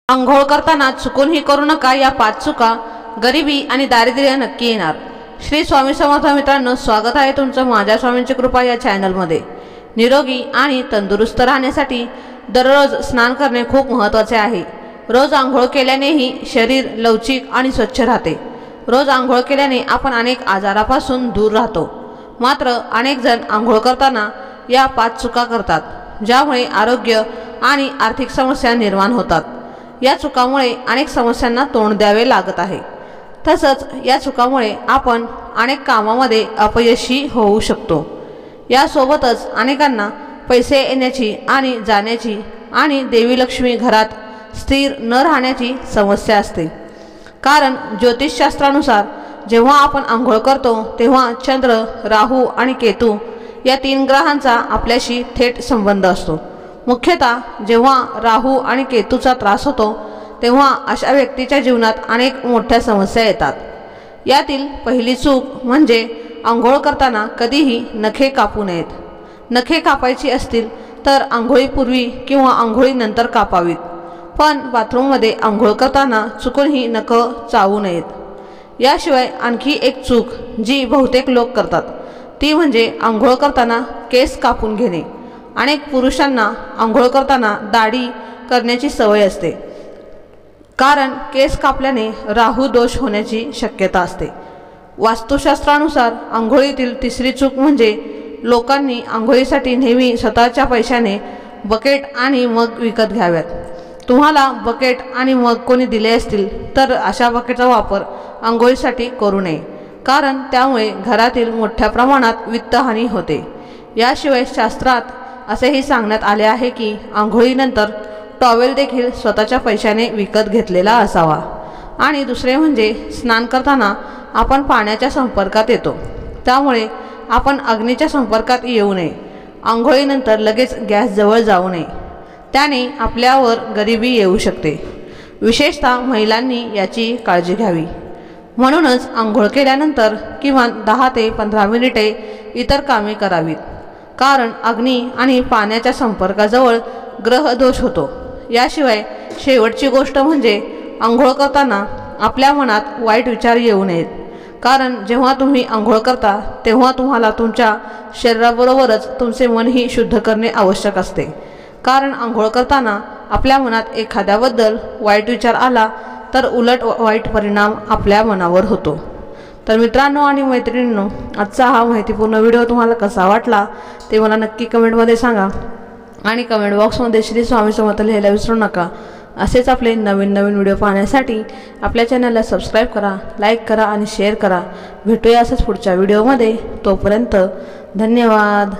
अंघोळ करताना चुकूनही करू नका या 5 चुका, गरिबी आणि दारिद्र्य नक्की येणार। श्री स्वामी समर्थ मित्रांनो, स्वागत आहे तुमचं माझ्या स्वामींची कृपा या चॅनलमध्ये। निरोगी आणि तंदुरुस्त राहण्यासाठी दररोज स्नान करणे खूप महत्त्वाचे आहे। रोज अंघोळ केल्यानेही शरीर लवचिक आणि स्वच्छ राहते। रोज अंघोळ केल्याने आपण अनेक आजारापासून दूर राहतो। मात्र अनेक जण अंघोळ करताना या 5 चुका करतात, ज्यामुळे आरोग्य आणि आर्थिक समस्या निर्माण होतात। या चुकामुळे अनेक समस्यांना तोंड द्यावे लागत आहे। तसंच या चुकामुळे आपण अनेक कामामध्ये अपयशी होऊ शकतो। यासोबतच अनेकांना पैसे येण्याची आणि जाण्याची आणि देवी लक्ष्मी घरात स्थिर न राहण्याची समस्या असते। कारण ज्योतिषशास्त्रानुसार जेव्हा आपण अंघोळ करतो तेव्हा चंद्र, राहू आणि केतू या 3 ग्रहांचा आपल्याशी थेट संबंध असतो। मुख्यतः जेव्हा राहू आणि केतूचा त्रास होतो तेव्हा अशा व्यक्तीच्या जीवनात अनेक मोठ्या समस्या येतात। यातील पहिली चूक म्हणजे अंघोळ करताना कधीही नखे कापू नयेत। नखे कापायची असतील तर अंघोळीपूर्वी किंवा अंघोळीनंतर कापावीत, पण बाथरूममध्ये अंघोळ करताना चुकूनही नखं चावू नयेत। याशिवाय आणखी एक चूक जी बहुतेक लोक करतात ती म्हणजे अंघोळ करताना केस कापून घेणे। अनेक पुरुषांना अंघोळ करताना दाढी करण्याची सवय असते, कारण केस कापल्याने राहू दोष होण्याची शक्यता असते। वास्तुशास्त्रानुसार अंघोळीतील तिसरी चूक म्हणजे लोकांनी अंघोळीसाठी नेहमी स्वतःच्या पैशाने बकेट आणि मग विकत घ्याव्यात। तुम्हाला बकेट आणि मग कोणी दिले असतील तर अशा बकेटचा वापर अंघोळीसाठी करू नये, कारण त्यामुळे घरातील मोठ्या प्रमाणात वित्तहानी होते। याशिवाय शास्त्रात असेही सांगण्यात आले आहे की अंघोळीनंतर टॉवेल देखील स्वतःच्या पैशाने विकत घेतलेला असावा। आणि दुसरे म्हणजे स्नान करताना आपण पाण्याच्या संपर्कात येतो, त्यामुळे आपण अग्नीच्या संपर्कात येऊ नये। अंघोळीनंतर लगेच गॅस जवळ जाऊ नये, त्याने आपल्यावर गरिबी येऊ शकते। विशेषतः महिलांनी याची काळजी घ्यावी। म्हणूनच अंघोळ केल्यानंतर किमान 10 ते 15 मिनिटे इतर कामे करावीत, कारण अग्नी आणि पाण्याच्या संपर्काजवळ ग्रह दोष होतो। याशिवाय शेवटची गोष्ट म्हणजे अंघोळ करताना आपल्या मनात वाईट विचार येऊ नयेत, कारण जेव्हा तुम्ही अंघोळ करता तेव्हा तुम्हाला तुमच्या शरीराबरोबरच तुमचे मनही शुद्ध करणे आवश्यक असते। कारण अंघोळ करताना आपल्या मनात एखाद्याबद्दल वाईट विचार आला तर उलट वाईट परिणाम आपल्या मनावर होतो। तर मित्रांनो आणि मैत्रिणींनो, आजचा हा माहितीपूर्ण व्हिडिओ तुम्हाला कसा वाटला ते मला नक्की कमेंटमध्ये सांगा आणि कमेंट बॉक्समध्ये श्री स्वामी समर्थ लिहायला विसरू नका। असेच आपले नवीन व्हिडिओ पाहण्यासाठी आपल्या चॅनलला सबस्क्राईब करा, लाईक करा आणि शेअर करा। भेटूया असंच पुढच्या व्हिडिओमध्ये। तोपर्यंत धन्यवाद।